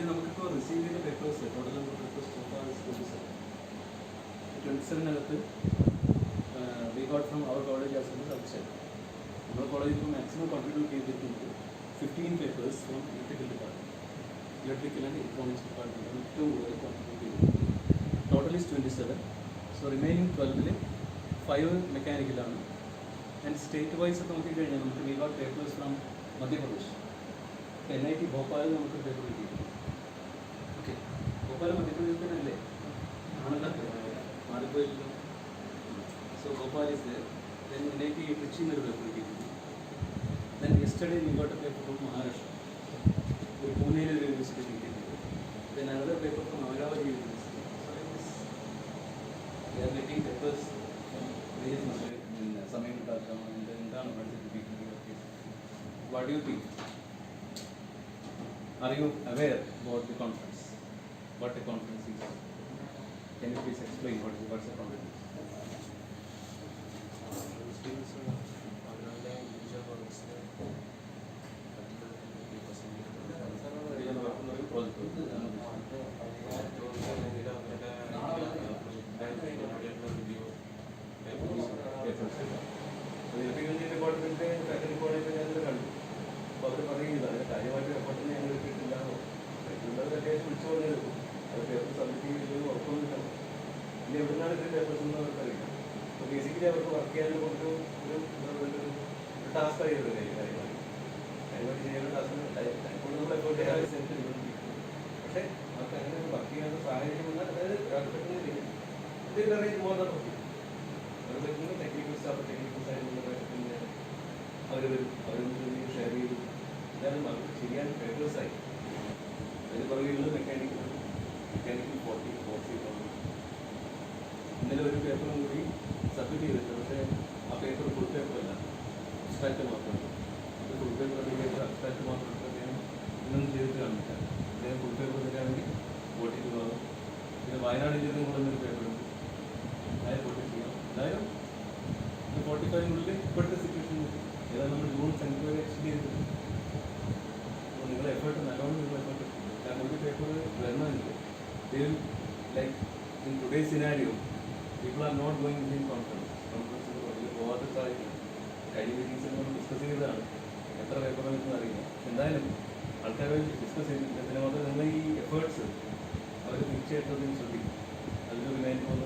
ഇതിൽ നമുക്കിപ്പോൾ റിസീവ് ചെയ്ത papers total number papers 27 we got from our college as well outside. നമ്മുടെ കോളേജിൽ ഇപ്പോൾ മാക്സിമം കോൺട്രിബ്യൂട്ട് ചെയ്തിട്ടുണ്ട് 15 papers from electrical department, electrical and electronics department ഏറ്റവും കൂടുതൽ കോൺട്രിബ്യൂട്ട് ചെയ്തിട്ടുണ്ട്. Total is 27. സോ റിമൈനിങ് 12 5 മെക്കാനിക്കലാണ്. ആൻഡ് സ്റ്റേറ്റ് വൈസ് ഒക്കെ നോക്കിക്കഴിഞ്ഞാൽ നമുക്ക് we got papers from Madhya Pradesh. NIT ഭോപ്പാലിൽ നമുക്ക് പേപ്പർ കിട്ടിയിട്ടുണ്ട്. ഓക്കെ, ഭോപ്പാൽ മധ്യപ്രദേശിൽ തന്നെയല്ലേ? ആണല്ലോ, മാറിപ്പോയില്ലോ. So Bhopal is there. Then NIT ട്രിച്ചിയിൽ നിന്നൊരു പേപ്പർ കിട്ടിയിട്ടുണ്ട്. Then yesterday we got a paper from Maharashtra. ഒരു പൂനെയിലൊരു യൂണിവേഴ്സിറ്റി കിട്ടിയിട്ടുണ്ട്. Then another paper from Ahmedabad University. So like this, we are getting papers from various സമയം കിട്ടാത്ത എന്താണ് പഠിച്ചിരിക്കുന്നത്. What do you think? Are you aware about the conference? What a conference is? Can you please explain what's a conference? Department faculty college ഞാനിത് കണ്ടു. അപ്പോൾ അവർ പറയുന്നത് അതിന് കാര്യമായിട്ട് എഫർട്ടിന് ഞങ്ങൾ കിട്ടില്ലാന്നോ കിട്ടുന്നത് അത്യാവശ്യം വിളിച്ചു പറഞ്ഞെടുക്കും. അത് പേപ്പർ സബ്മിറ്റ് ചെയ്ത് ഉറപ്പൊന്നുമില്ല. ഇനി എവിടുന്നാണ് ഇതിൻ്റെ പേപ്പേഴ്സ് എന്ന് അവർക്കറിയില്ല. അപ്പോൾ ബേസിക്കലി അവർക്ക് വർക്ക് ചെയ്യാൻ ഒരു ടാസ്ക് ആയിരുന്നു കാര്യമായിട്ട് ചെയ്യാനുള്ള ടാസ്ക് ഇപ്പോൾ നമ്മൾ എഫോർട്ട് ചെയ്യാൻ സെൻറ്റ് ചെയ്തുകൊണ്ടിരിക്കുന്നു. പക്ഷേ അവർക്ക് അങ്ങനെ വർക്ക് ചെയ്യാനുള്ള സാഹചര്യം വന്നാൽ അതായത് ഒരാൾക്ക് പറ്റുന്നില്ല. ഇതിൽ അറേഞ്ച് മോർ ദാൻ ഓക്കെ. അവർ പറ്റുന്ന ടെക്നിക്കൽ സ്റ്റാഫ് ടെക്നിക്കൽ സൈഡിലുള്ള പിന്നെ അവർ ഷെയർ ചെയ്തു. എന്തായാലും അവർക്ക് ചെയ്യാൻ പേപ്പേഴ്സായി. അതിന് പുറകെയുള്ളത് മെക്കാനിക്കലാണ്. മെക്കാനിക്കൽ 40 ഇന്നലെ ഒരു പേപ്പറും കൂടി സബ്മിറ്റ് ചെയ്തിട്ടുണ്ട്. പക്ഷേ ആ പേപ്പർ ഫുൾ പേപ്പറല്ല, അബ്സ്ട്രാക്റ്റ് മാത്രമാണ്. അത് ഫുൾ പേപ്പർ പേപ്പർ അബ്സ്ട്രാക്റ്റ് മാത്രം അദ്ദേഹം ഇന്നൊന്നും ചെയ്തിട്ട് കാണില്ല. അദ്ദേഹം ഫുൾ പേപ്പർ തന്നെയാണെങ്കിൽ വോട്ടിട്ട് പോകാം. പിന്നെ വയനാട് ജില്ലയിൽ കൊണ്ടുവന്നൊരു പേപ്പറുണ്ട്, അതായത് വോട്ട് ചെയ്യാം. എന്തായാലും 45 ഇപ്പോഴത്തെ സിറ്റുവേഷൻ ഏതായാലും നമ്മൾ ജൂൺ 10 വരെ എക്സ്റ്റെൻഡ് ചെയ്തിട്ടുണ്ട്. അപ്പോൾ നിങ്ങളുടെ എഫേർട്ട് നല്ലോണം നിങ്ങൾ എഫേർട്ട്. കാരണം ഒരു പേപ്പർ വരണമെങ്കിൽ like in today scenario people are not going in conference വലിയ പോകാത്ത സാഹചര്യം. കഴിഞ്ഞ മീറ്റിംഗ്സ് നമ്മൾ ഡിസ്കസ് ചെയ്തതാണ്. എത്ര പേപ്പർ വരുന്നത് അറിയില്ല. എന്തായാലും ആൾക്കാരെ ഡിസ്കസ് ചെയ്തിട്ടുണ്ട്. പിന്നെ മാത്രമേ നിങ്ങൾ ഈ എഫേർട്സ് അവർ തീർച്ചയായിട്ടും ശ്രദ്ധിക്കും. അതിലൊരു ലൈൻ പോകുന്ന